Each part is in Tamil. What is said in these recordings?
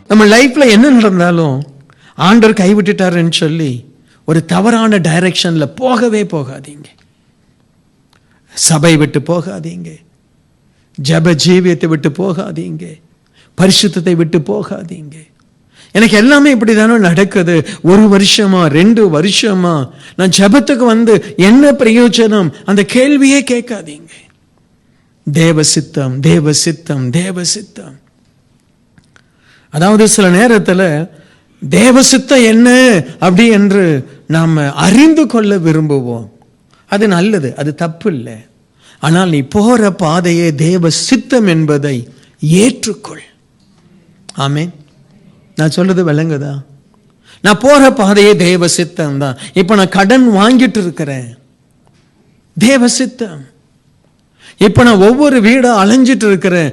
நம்ம லைஃப்ல என்ன நடந்தாலும் ஆண்டவர் கைவிட்டுட்டாருன்னு சொல்லி ஒரு தவறான டைரக்ஷன்ல போகவே போகாதீங்க. சபை விட்டு போகாதீங்க, ஜெப ஜீவியத்தை விட்டு போகாதீங்க, பரிசுத்தத்தை விட்டு போகாதீங்க. எனக்கு எல்லாமே இப்படி தானே நடக்குது, 1 வருஷமா 2 வருஷமா நான் ஜெபத்துக்கு வந்து என்ன பிரயோஜனம், அந்த கேள்வியே கேட்காதீங்க. தேவ சித்தம், தேவ சித்தம், தேவ சித்தம். அதாவது சில நேரத்தில் தேவ சித்தம் என்ன அப்படி என்று நாம் அறிந்து கொள்ள விரும்புவோம். அது நல்லது, அது தப்பு இல்லை. ஆனால் நீ போற பாதையே தேவ சித்தம் என்பதை ஏற்றுக்கொள். ஆமென். நான் சொல்றது விளங்குதா? நான் போற பாதையே தேவ சித்தம் தான். இப்ப நான் கடன் வாங்கிட்டு இருக்கிறேன், தேவ சித்தம். இப்ப நான் ஒவ்வொரு வீடா அலைஞ்சிட்டு இருக்கிறேன்,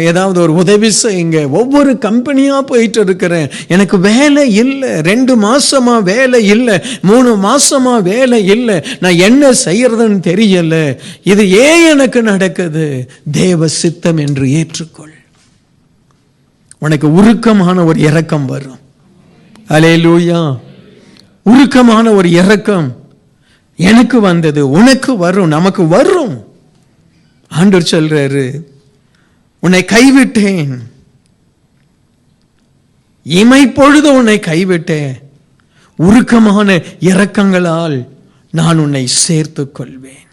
ஏதாவது ஒரு உதவி செய்யுங்க. ஒவ்வொரு கம்பெனியா போயிட்டு இருக்கிறேன், எனக்கு வேலை இல்லை, 2 மாசமா வேலை இல்லை, 3 மாசமா வேலை இல்லை, நான் என்ன செய்யறதுன்னு தெரியல, இது ஏன் எனக்கு நடக்குது? தேவ சித்தம் என்று ஏற்றுக்கொள். உனக்கு உருக்கமான ஒரு இரக்கம் வரும். அல்லேலூயா. உருக்கமான ஒரு இரக்கம் எனக்கு வந்தது, உனக்கு வரும், நமக்கு வரும். ஆண்டவர் சொல்றாரு, உன்னை கைவிட்டேன், இமைப்பொழுது உன்னை கைவிட்டேன், உருக்கமான இரக்கங்களால் நான் உன்னை சேர்த்துக் கொள்வேன்.